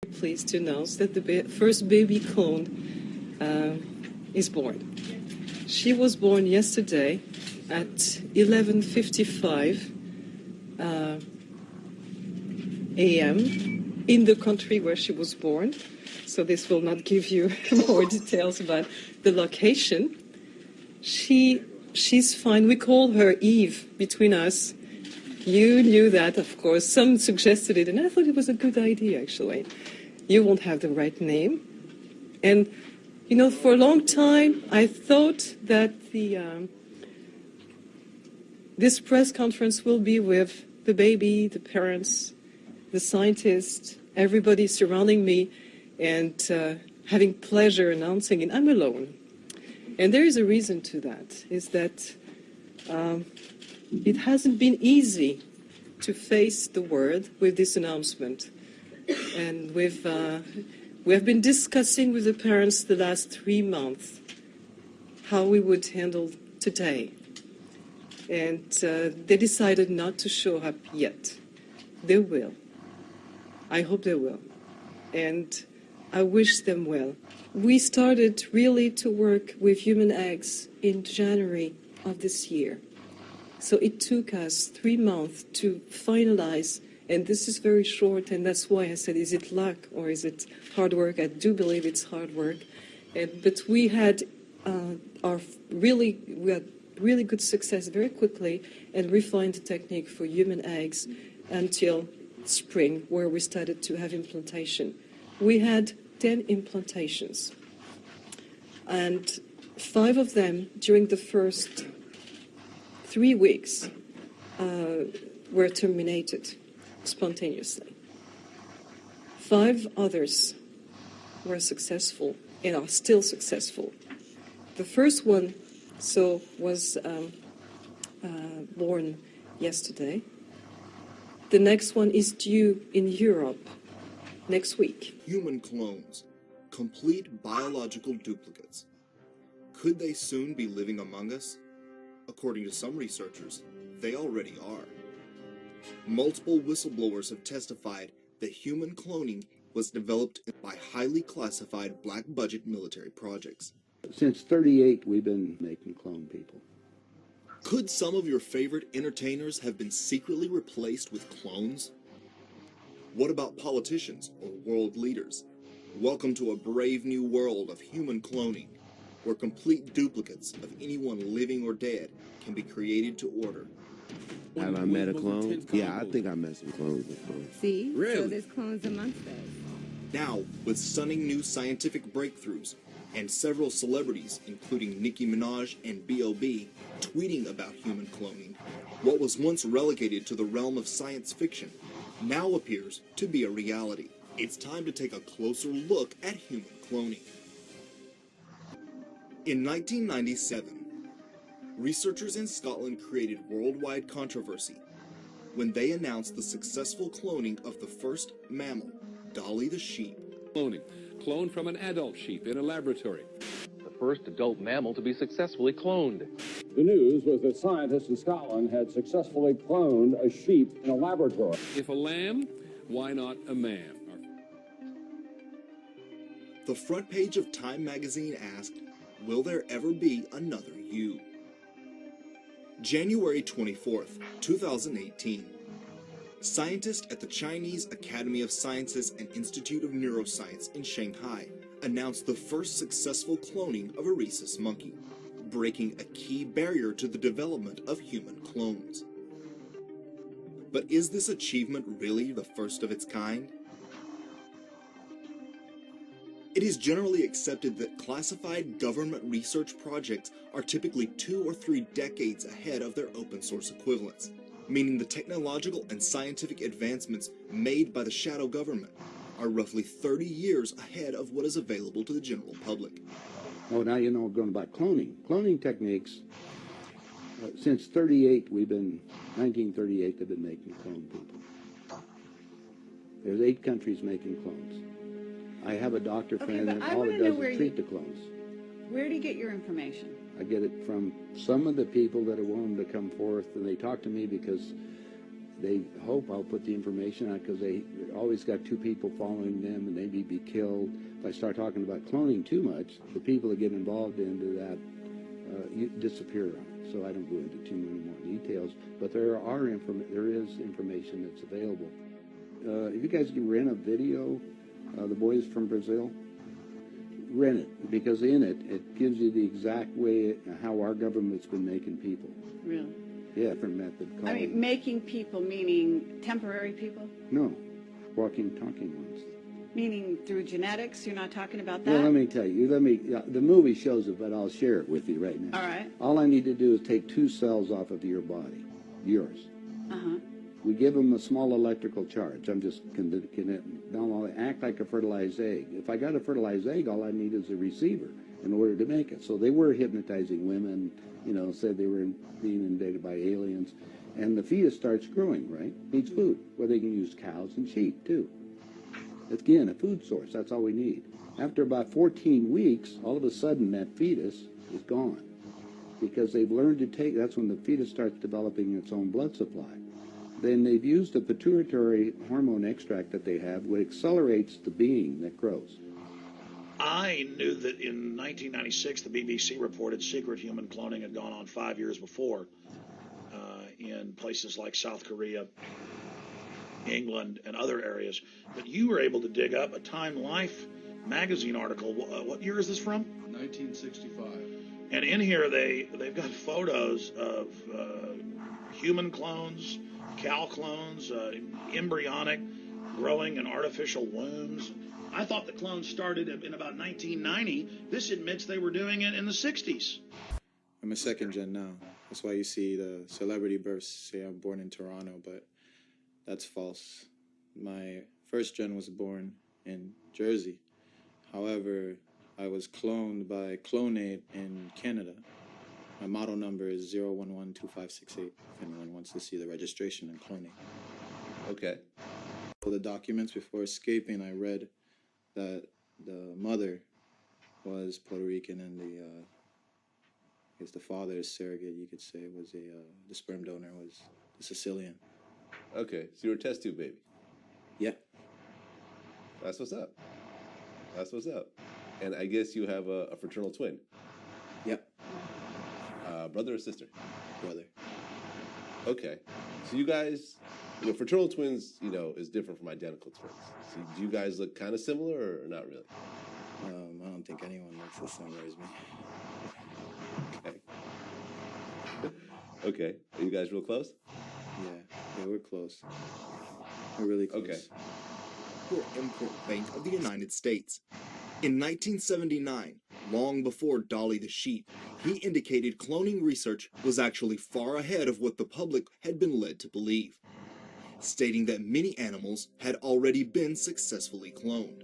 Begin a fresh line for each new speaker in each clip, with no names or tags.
Pleased to announce that the first baby clone is born. She was born yesterday at 11:55 a.m. in the country where she was born. So this will not give you more details about the location. She's fine. We call her Eve between us. You knew that, of course. Some suggested it, and I thought it was a good idea, actually. You won't have the right name. And, you know, for a long time, I thought that this press conference will be with the baby, the parents, the scientists, everybody surrounding me, and having pleasure announcing it. I'm alone. And there is a reason to that, is that it hasn't been easy to face the world with this announcement. And we have been discussing with the parents the last 3 months how we would handle today. And they decided not to show up yet. They will. I hope they will. And I wish them well. We started really to work with human eggs in January of this year. So it took us 3 months to finalize, and this is very short, and that's why I said, is it luck or is it hard work? I do believe it's hard work. But we had really good success very quickly and refined the technique for human eggs until spring, where we started to have implantation. We had 10 implantations, and 5 of them during the first 3 weeks were terminated spontaneously. 5 others were successful and are still successful. The first one was born yesterday. The next one is due in Europe next week.
Human clones, complete biological duplicates. Could they soon be living among us? According to some researchers, they already are. Multiple whistleblowers have testified that human cloning was developed by highly classified black-budget military projects.
Since '38, we've been making clone people.
Could some of your favorite entertainers have been secretly replaced with clones? What about politicians or world leaders? Welcome to a brave new world of human cloning, where complete duplicates of anyone living or dead can be created to order.
Have I met a clone? Yeah, I think I met some clones before.
See?
Really?
So there's clones amongst us.
Now, with stunning new scientific breakthroughs, and several celebrities, including Nicki Minaj and B.O.B., tweeting about human cloning, what was once relegated to the realm of science fiction now appears to be a reality. It's time to take a closer look at human cloning. In 1997, researchers in Scotland created worldwide controversy when they announced the successful cloning of the first mammal, Dolly the sheep.
Cloning, cloned from an adult sheep in a laboratory.
The first adult mammal to be successfully cloned.
The news was that scientists in Scotland had successfully cloned a sheep in a laboratory.
If a lamb, why not a man?
The front page of Time magazine asked, will there ever be another you? January 24th, 2018. Scientists at the Chinese Academy of Sciences and Institute of Neuroscience in Shanghai announced the first successful cloning of a rhesus monkey, breaking a key barrier to the development of human clones. But is this achievement really the first of its kind? It is generally accepted that classified government research projects are typically 2 or 3 decades ahead of their open source equivalents, meaning the technological and scientific advancements made by the shadow government are roughly 30 years ahead of what is available to the general public.
Oh, now you know we're going about cloning. Cloning techniques, since 1938, they've been making clone people. There's 8 countries making clones. I have a doctor friend, and all it does is treat the clones.
Where do you get your information?
I get it from some of the people that are willing to come forth, and they talk to me because they hope I'll put the information out because they always got 2 people following them and they may be killed. If I start talking about cloning too much, the people that get involved into that disappear on it. So I don't go into too many more details, but there is information that's available. If you guys can rent a video, the boys from Brazil, rent it, because in it gives you the exact way how our government's been making people.
Really?
Yeah, different method.
I mean, making people, meaning temporary people?
No, walking, talking ones.
Meaning through genetics? You're not talking about that?
Well, let me tell you. The movie shows it, but I'll share it with you right now.
All right.
All I need to do is take 2 cells off of your body, yours.
Uh-huh.
We give them a small electrical charge. I'm just I'll act like a fertilized egg. If I got a fertilized egg, all I need is a receiver in order to make it. So they were hypnotizing women, said they were being invaded by aliens. And the fetus starts growing, right? Needs food, where they can use cows and sheep, too. Again, a food source. That's all we need. After about 14 weeks, all of a sudden that fetus is gone because they've learned to take, that's when the fetus starts developing its own blood supply. Then they've used a pituitary hormone extract that they have, which accelerates the being that grows.
I knew that in 1996, the BBC reported secret human cloning had gone on 5 years before in places like South Korea, England, and other areas. But you were able to dig up a Time Life magazine article. What year is this from?
1965.
And in here, they've got photos of human clones, cow clones, embryonic, growing in artificial wombs. I thought the clones started in about 1990. This admits they were doing it in the 60s.
I'm a second gen now. That's why you see the celebrity births say I'm born in Toronto, but that's false. My first gen was born in Jersey. However, I was cloned by Clonate in Canada. My model number is 0112568, if anyone wants to see the registration and cloning.
Okay.
For the documents before escaping, I read that the mother was Puerto Rican and I guess the father, surrogate, you could say, was the sperm donor was a Sicilian.
Okay, so you're a test tube baby.
Yeah.
That's what's up. That's what's up. And I guess you have a fraternal twin.
Yep.
Brother or sister?
Brother.
Okay. So you guys, fraternal twins, is different from identical twins. So do you guys look kind of similar or not really?
I don't think anyone looks the same as me.
Okay. Okay. Are you guys real close?
Yeah, we're close. We're really close.
Okay.
Import Bank of the United States. In 1979, long before Dolly the sheep, he indicated cloning research was actually far ahead of what the public had been led to believe, stating that many animals had already been successfully cloned.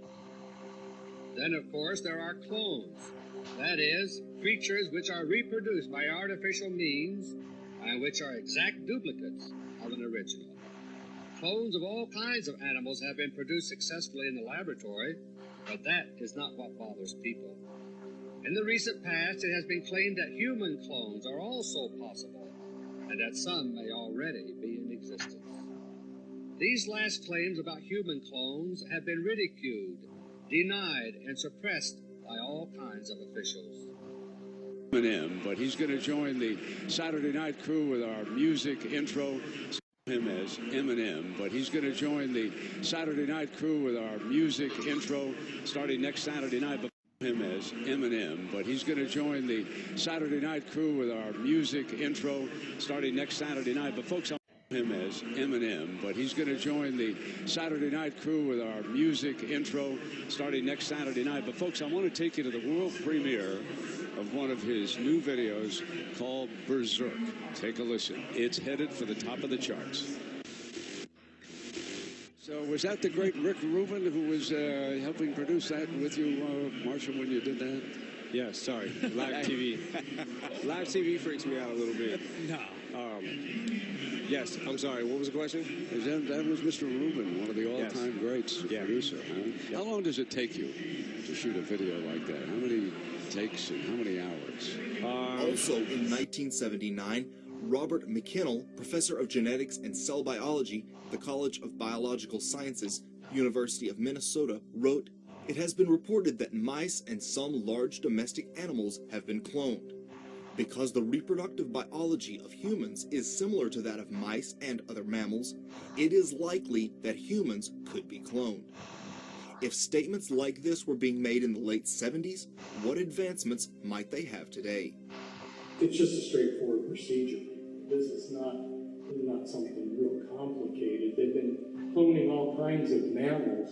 Then, of course, there are clones. That is, creatures which are reproduced by artificial means and which are exact duplicates of an original. Clones of all kinds of animals have been produced successfully in the laboratory, but that is not what bothers people. In the recent past, it has been claimed that human clones are also possible, and that some may already be in existence. These last claims about human clones have been ridiculed, denied, and suppressed by all kinds of officials.
Eminem, but he's going to join the Saturday Night Crew with our music intro. Him as Eminem, but he's going to join the Saturday Night Crew with our music intro starting next Saturday night. Him as Eminem, but he's going to join the Saturday Night Crew with our music intro starting next Saturday night. But folks, him as Eminem, but he's going to join the Saturday Night Crew with our music intro starting next Saturday night. But folks, I want to take you to the world premiere of one of his new videos called Berserk. Take a listen. It's headed for the top of the charts. So was that the great Rick Rubin who was helping produce that with you, Marshall, when you did that?
Yeah, sorry. Live TV. Live TV freaks me out a little bit.
No.
Yes, I'm sorry. What was the question?
That was Mr. Rubin, one of the all-time greats producer. Huh?
Yep.
How long does it take you to shoot a video like that? How many takes and how many hours?
Also in 1979, Robert McKinnell, professor of genetics and cell biology at the College of Biological Sciences, University of Minnesota, wrote, "It has been reported that mice and some large domestic animals have been cloned. Because the reproductive biology of humans is similar to that of mice and other mammals, it is likely that humans could be cloned." If statements like this were being made in the late 70s, what advancements might they have today?
It's just a straightforward procedure. This is not something real complicated. They've been cloning all kinds of mammals.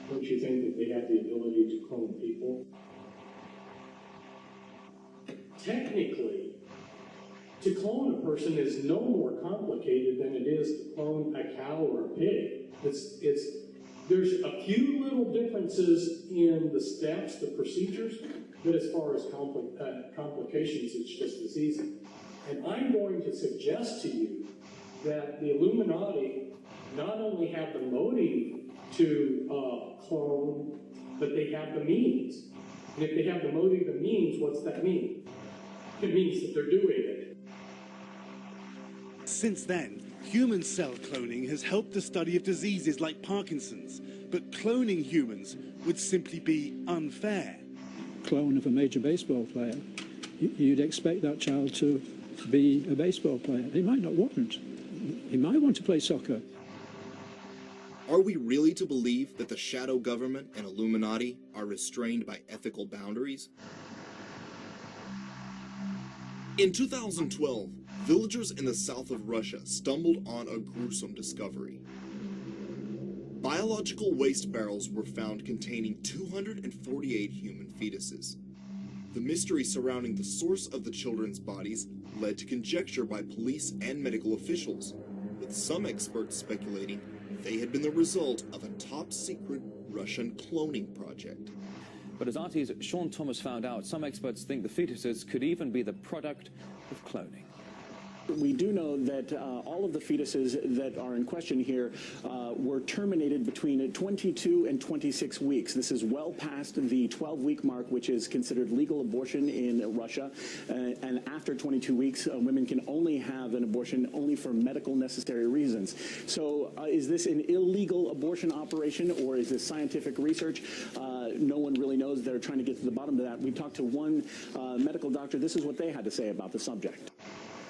Don't you think that they have the ability to clone people? Technically, to clone a person is no more complicated than it is to clone a cow or a pig. There's a few little differences in the steps, the procedures, but as far as complications, it's just as easy. And I'm going to suggest to you that the Illuminati not only have the motive to clone, but they have the means. And if they have the motive and means, what's that mean? It means that they're doing it.
Since then, human cell cloning has helped the study of diseases like Parkinson's, but cloning humans would simply be unfair.
Clone of a major baseball player, you'd expect that child to be a baseball player. He might not want. He might want to play soccer.
Are we really to believe that the shadow government and Illuminati are restrained by ethical boundaries? In 2012, villagers in the south of Russia stumbled on a gruesome discovery. Biological waste barrels were found containing 248 human fetuses. The mystery surrounding the source of the children's bodies led to conjecture by police and medical officials, with some experts speculating they had been the result of a top-secret Russian cloning project.
But as RT's Sean Thomas found out, some experts think the fetuses could even be the product of cloning.
We do know that all of the fetuses that are in question here were terminated between 22 and 26 weeks. This is well past the 12-week mark, which is considered legal abortion in Russia. And after 22 weeks, women can only have an abortion only for medical necessary reasons. So is this an illegal abortion operation, or is this scientific research? No one really knows. They're trying to get to the bottom of that. We talked to one medical doctor. This is what they had to say about the subject.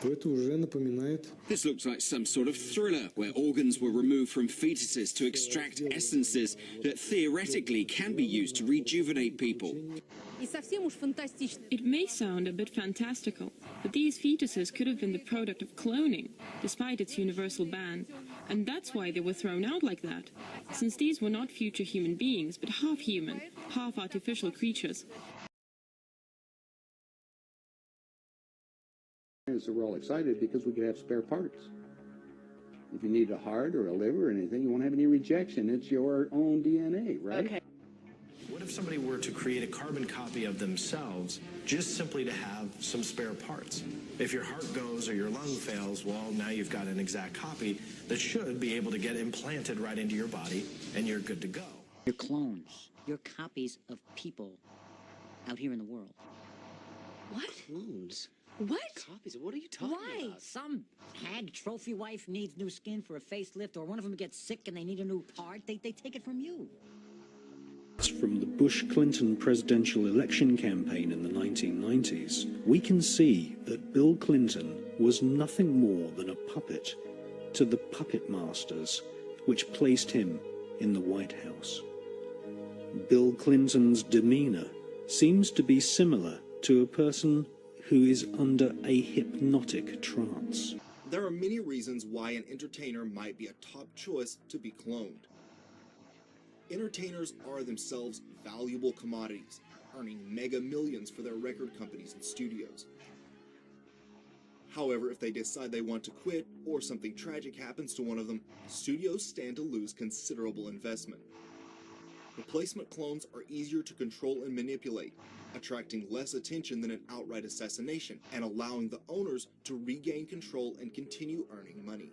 This looks like some sort of thriller where organs were removed from fetuses to extract essences that theoretically can be used to rejuvenate people.
It may sound a bit fantastical, but these fetuses could have been the product of cloning, despite its universal ban. And that's why they were thrown out like that, since these were not future human beings, but half human, half artificial creatures.
So we're all excited because we could have spare parts. If you need a heart or a liver or anything, you won't have any rejection. It's your own DNA, right?
Okay. What if somebody were to create a carbon copy of themselves just simply to have some spare parts? If your heart goes or your lung fails, well, now you've got an exact copy that should be able to get implanted right into your body and you're good to go.
You're clones. You're copies of people out here in the world.
What?
Clones.
What?
Copies? What are you talking about? Some hag trophy wife needs new skin for a facelift, or one of them gets sick and they need a new heart. They take it from you.
From the Bush-Clinton presidential election campaign in the 1990s, we can see that Bill Clinton was nothing more than a puppet to the puppet masters which placed him in the White House. Bill Clinton's demeanor seems to be similar to a person who is under a hypnotic trance.
There are many reasons why an entertainer might be a top choice to be cloned. Entertainers are themselves valuable commodities, earning mega millions for their record companies and studios. However, if they decide they want to quit, or something tragic happens to one of them, studios stand to lose considerable investment. Replacement clones are easier to control and manipulate, attracting less attention than an outright assassination, and allowing the owners to regain control and continue earning money.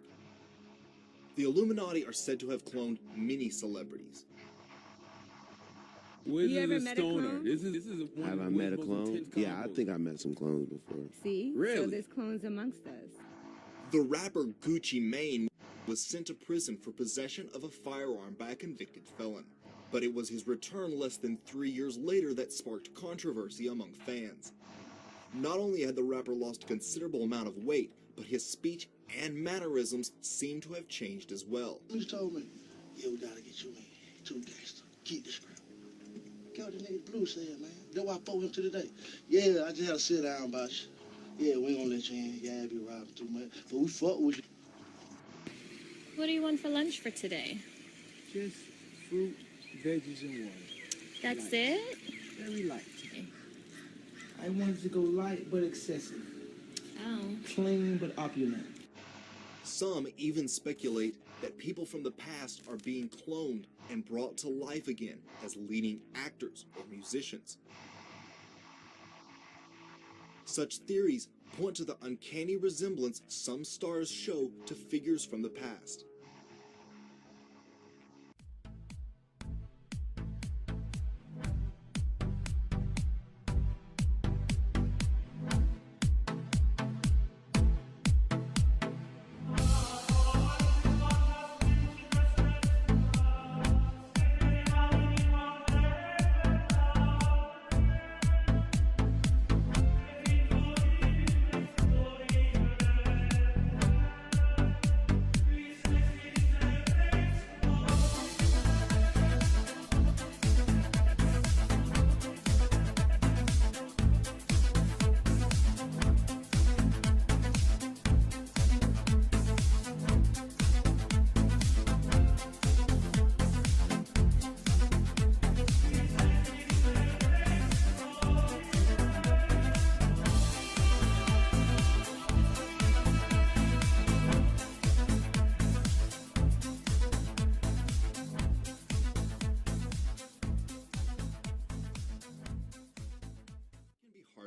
The Illuminati are said to have cloned many celebrities.
You ever met a clone?
Have I met a clone? Yeah, I think I met some clones before.
See?
Really?
So there's clones amongst us.
The rapper Gucci Mane was sent to prison for possession of a firearm by a convicted felon. But it was his return less than 3 years later that sparked controversy among fans. Not only had the rapper lost a considerable amount of weight, but his speech and mannerisms seemed to have changed as well.
He told me, yeah, we gotta get you in. Too gangster. Keep the scrap. Get what the nigga Blue said, man. That's why I fought him to the day. Yeah, I just had to sit down, boss. Yeah, we ain't gonna let you in. Yeah, I be robbing too much. But we fuck with you.
What do you want for lunch for today?
Just fruit, veggies, and water.
That's
light.
it?
Very light today. I wanted to go light but excessive.
Oh.
Clean but opulent.
Some even speculate that people from the past are being cloned and brought to life again as leading actors or musicians. Such theories point to the uncanny resemblance some stars show to figures from the past.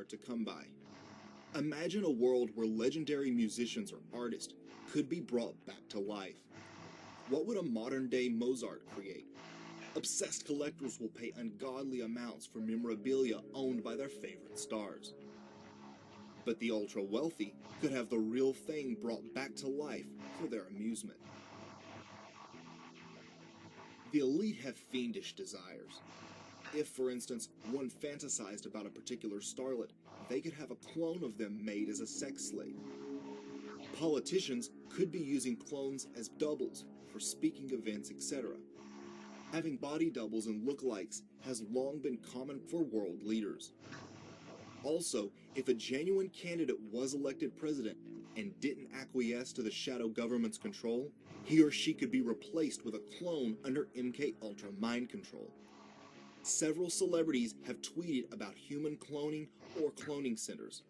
To come by. Imagine a world where legendary musicians or artists could be brought back to life. What would a modern-day Mozart create? Obsessed collectors will pay ungodly amounts for memorabilia owned by their favorite stars. But the ultra-wealthy could have the real thing brought back to life for their amusement. The elite have fiendish desires. If, for instance, one fantasized about a particular starlet, they could have a clone of them made as a sex slave. Politicians could be using clones as doubles for speaking events, etc. Having body doubles and lookalikes has long been common for world leaders. Also, if a genuine candidate was elected president and didn't acquiesce to the shadow government's control, he or she could be replaced with a clone under MKUltra mind control. Several celebrities have tweeted about human cloning or cloning centers.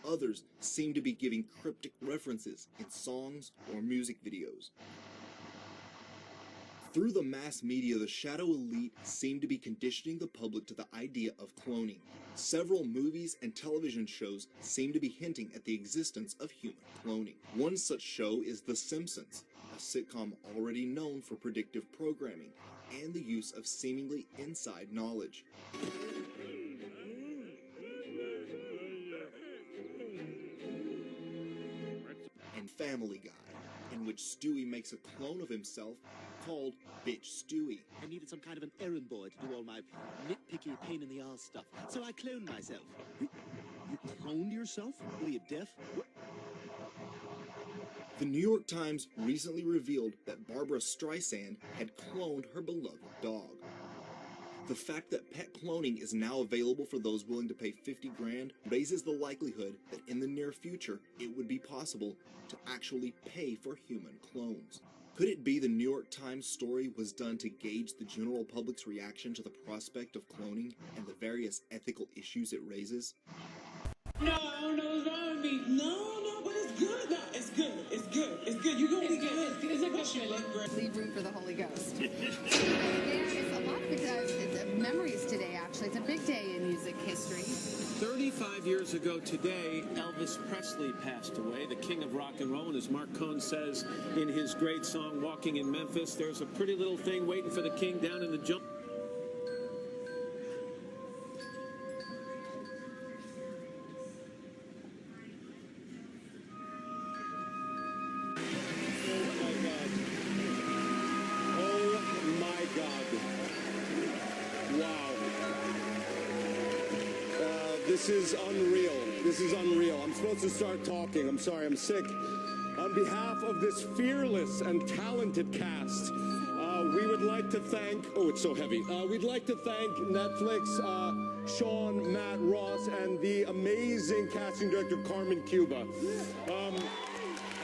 Others seem to be giving cryptic references in songs or music videos. Through the mass media, the shadow elite seem to be conditioning the public to the idea of cloning. Several movies and television shows seem to be hinting at the existence of human cloning. One such show is The Simpsons, a sitcom already known for predictive programming and the use of seemingly inside knowledge. And Family Guy, in which Stewie makes a clone of himself called Bitch Stewie.
I needed some kind of an errand boy to do all my nitpicky pain-in-the-ass stuff, so I cloned myself. You cloned yourself? Were you deaf?
The New York Times recently revealed that Barbara Streisand had cloned her beloved dog. The fact that pet cloning is now available for those willing to pay 50 grand raises the likelihood that in the near future it would be possible to actually pay for human clones. Could it be the New York Times story was done to gauge the general public's reaction to the prospect of cloning and the various ethical issues it raises?
No, it's wrong with me. No, but it's good. No, it's good. It's good. You're gonna be good. It's a good show.
Leave room for the Holy Ghost. It's a lot because it's memories today, actually. It's a big day in music history.
35 years ago today, Elvis Presley passed away, the king of rock and roll. And as Mark Cohn says in his great song, Walking in Memphis, there's a pretty little thing waiting for the king down in the jungle.
This is unreal. This is unreal. I'm supposed to start talking. I'm sorry, I'm sick. On behalf of this fearless and talented cast, we would like to thank, oh, it's so heavy. We'd like to thank Netflix, Sean, Matt, Ross, and the amazing casting director, Carmen Cuba.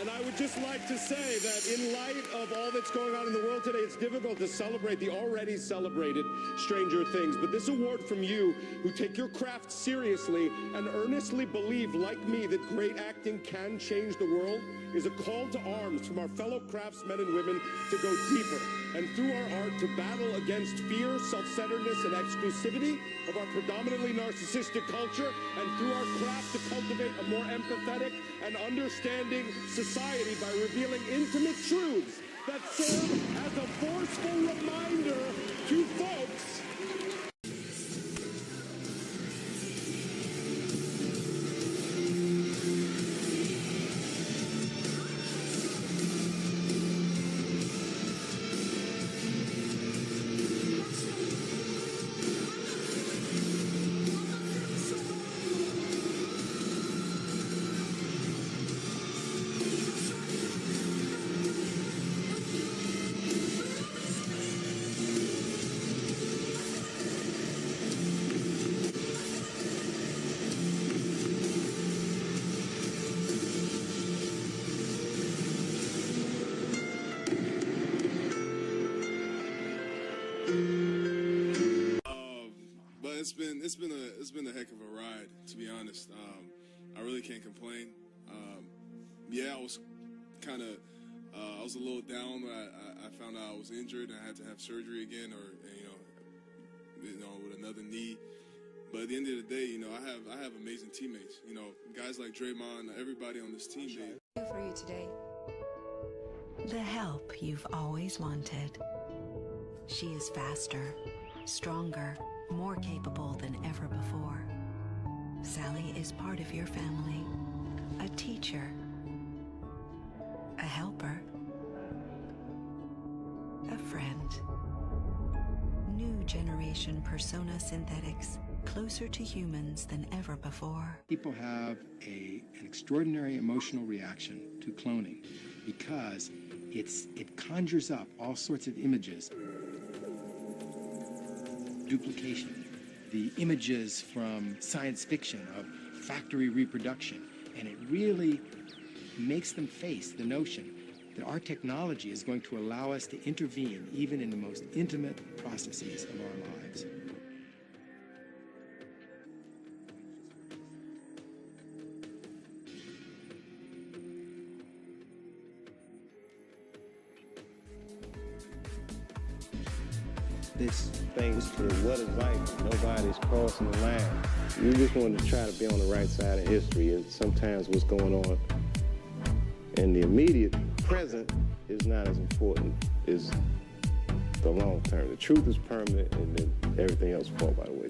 And I would just like to say that in light of all that's going on in the world today, it's difficult to celebrate the already celebrated Stranger Things. But this award from you, who take your craft seriously and earnestly believe, like me, that great acting can change the world, is a call to arms from our fellow craftsmen and women to go deeper and through our art to battle against fear, self-centeredness, and exclusivity of our predominantly narcissistic culture, and through our craft to cultivate a more empathetic and understanding society by revealing intimate truths that serve as a forceful reminder to folks.
It's been a heck of a ride, to be honest. I really can't complain. Yeah, I was kind of I was a little down when I found out I was injured and I had to have surgery again, or with another knee. But at the end of the day, I have amazing teammates. Guys like Draymond, everybody on this team.
For you today, the help you've always wanted. She is faster, stronger, more capable than ever before. Sally is part of your family, a teacher, a helper, a friend. New generation Persona Synthetics, closer to humans than ever before.
People have an extraordinary emotional reaction to cloning because it conjures up all sorts of images. Duplication, the images from science fiction of factory reproduction, and it really makes them face the notion that our technology is going to allow us to intervene even in the most intimate processes of our lives.
This thanks to what is life, nobody's crossing the line. You just want to try to be on the right side of history, and sometimes what's going on in the immediate present is not as important as the long term. The truth is permanent, and then everything else falls by the way.